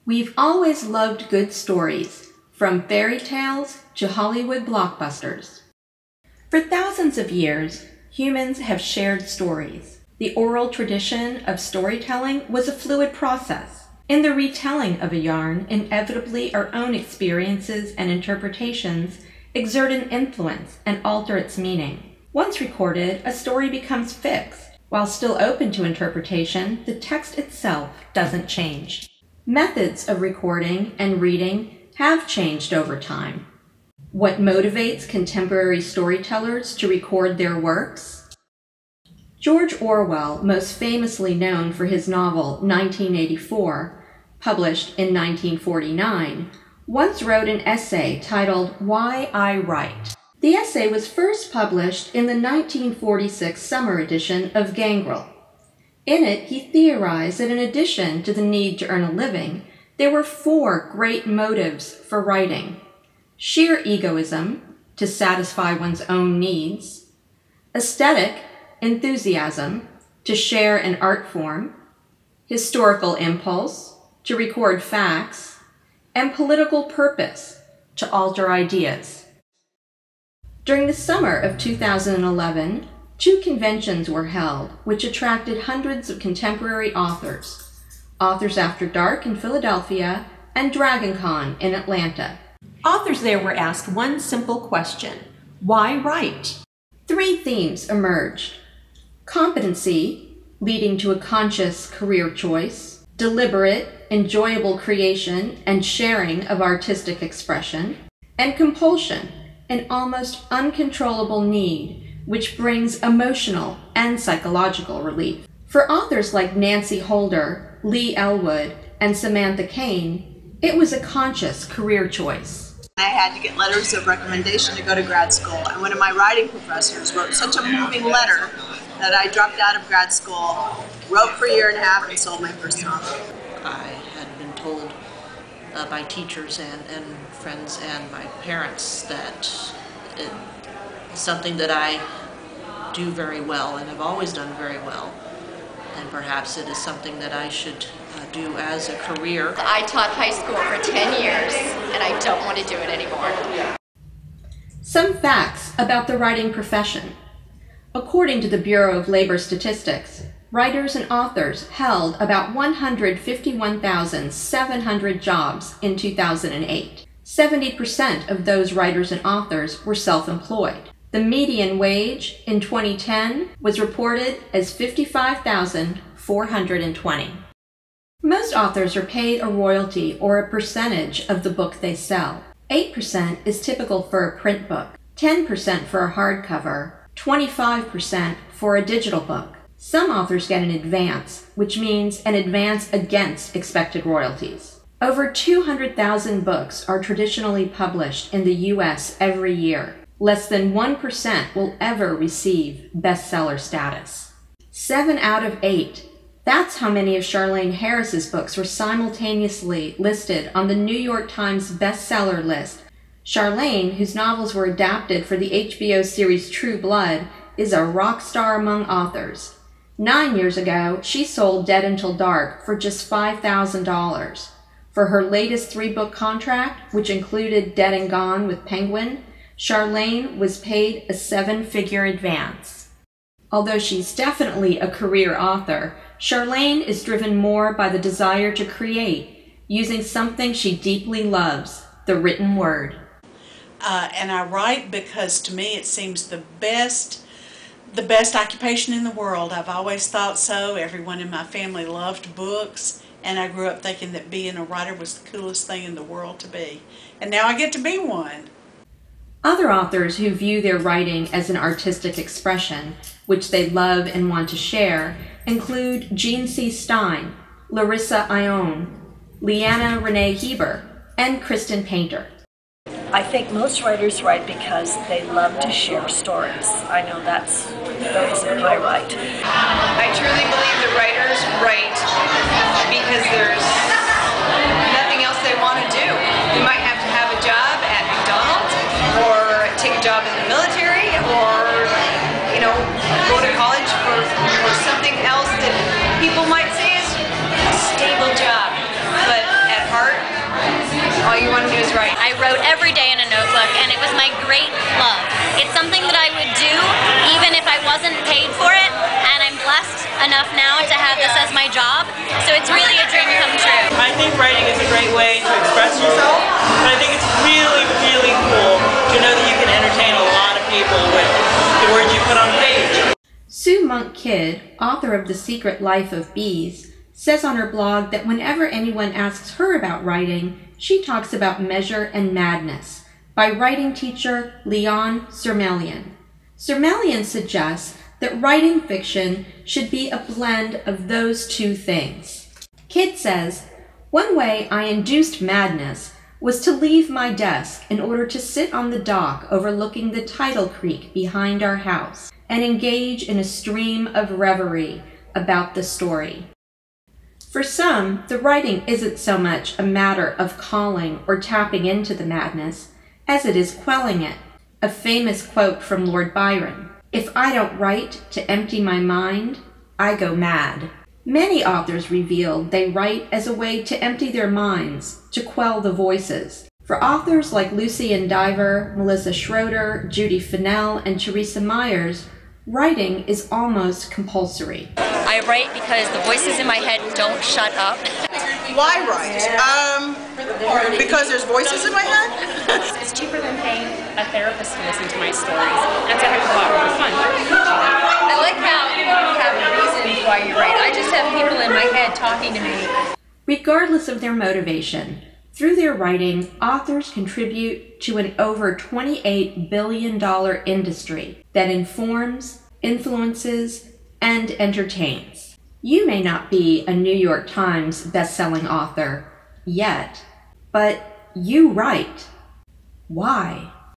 We've always loved good stories, from fairy tales to Hollywood blockbusters. For thousands of years, humans have shared stories. The oral tradition of storytelling was a fluid process. In the retelling of a yarn, inevitably our own experiences and interpretations exert an influence and alter its meaning. Once recorded, a story becomes fixed. While still open to interpretation, the text itself doesn't change. Methods of recording and reading have changed over time. What motivates contemporary storytellers to record their works? George Orwell, most famously known for his novel 1984, published in 1949, once wrote an essay titled Why I Write. The essay was first published in the 1946 summer edition of Gangrel. In it, he theorized that in addition to the need to earn a living, there were 4 great motives for writing: sheer egoism, to satisfy one's own needs; aesthetic enthusiasm, to share an art form; historical impulse, to record facts; and political purpose, to alter ideas. During the summer of 2011, 2 conventions were held, which attracted hundreds of contemporary authors: Authors After Dark in Philadelphia and DragonCon in Atlanta. Authors there were asked one simple question: why write? 3 themes emerged: competency, leading to a conscious career choice; deliberate, enjoyable creation and sharing of artistic expression; and compulsion, an almost uncontrollable need, which brings emotional and psychological relief. For authors like Nancy Holder, Lee Elwood, and Samantha Kane, it was a conscious career choice. I had to get letters of recommendation to go to grad school, and one of my writing professors wrote such a moving letter that I dropped out of grad school, wrote for a year and a half, and sold my first novel. I had been told by teachers and friends and my parents that it's something that I do very well and have always done very well, and perhaps it is something that I should do as a career. I taught high school for 10 years and I don't want to do it anymore. Some facts about the writing profession. According to the Bureau of Labor Statistics, writers and authors held about 151,700 jobs in 2008. 70% of those writers and authors were self-employed. The median wage in 2010 was reported as $55,420. Most authors are paid a royalty or a percentage of the book they sell. 8% is typical for a print book, 10% for a hardcover, 25% for a digital book. Some authors get an advance, which means an advance against expected royalties. Over 200,000 books are traditionally published in the U.S. every year. Less than 1% will ever receive bestseller status. 7 out of 8. That's how many of Charlaine Harris's books were simultaneously listed on the New York Times bestseller list. Charlaine, whose novels were adapted for the HBO series True Blood, is a rock star among authors. 9 years ago, she sold Dead Until Dark for just $5,000. For her latest 3-book contract, which included Dead and Gone with Penguin, Charlaine was paid a 7-figure advance. Although she's definitely a career author, Charlaine is driven more by the desire to create, using something she deeply loves, the written word. And I write because to me it seems the best occupation in the world. I've always thought so. Everyone in my family loved books, and I grew up thinking that being a writer was the coolest thing in the world to be. And now I get to be one. Other authors who view their writing as an artistic expression, which they love and want to share, include Jean C. Stein, Larissa Ione, Leanna Renee Heber, and Kristen Painter. I think most writers write because they love to share stories. I know that's the reason I write. I truly believe that writers write because there's nothing else they want to do. They might have to have a job at McDonald's or take a job in the military or, go to college for something else that people might say is a stable job. But at heart, was writing. I wrote every day in a notebook, and it was my great love. It's something that I would do even if I wasn't paid for it, and I'm blessed enough now to have this as my job, so it's really a dream come true. I think writing is a great way to express yourself, but I think it's really, really cool to know that you can entertain a lot of people with the words you put on page. Sue Monk Kidd, author of The Secret Life of Bees, says on her blog that whenever anyone asks her about writing, she talks about Measure and Madness by writing teacher Leon Sermelian. Sermelian suggests that writing fiction should be a blend of those two things. Kidd says, "One way I induced madness was to leave my desk in order to sit on the dock overlooking the tidal creek behind our house and engage in a stream of reverie about the story." For some, the writing isn't so much a matter of calling or tapping into the madness as it is quelling it. A famous quote from Lord Byron, "If I don't write to empty my mind, I go mad." Many authors reveal they write as a way to empty their minds, to quell the voices. For authors like Lucian Diver, Melissa Schroeder, Judy Fennell, and Teresa Myers, writing is almost compulsory. I write because the voices in my head don't shut up. Why write? Because there's voices in my head? It's cheaper than paying a therapist to listen to my stories. That's a heck of a lot more fun. I like how you have a reason why you write. I just have people in my head talking to me. Regardless of their motivation, through their writing, authors contribute to an over $28 billion industry that informs, influences, and entertains. You may not be a New York Times best-selling author yet, but you write. Why?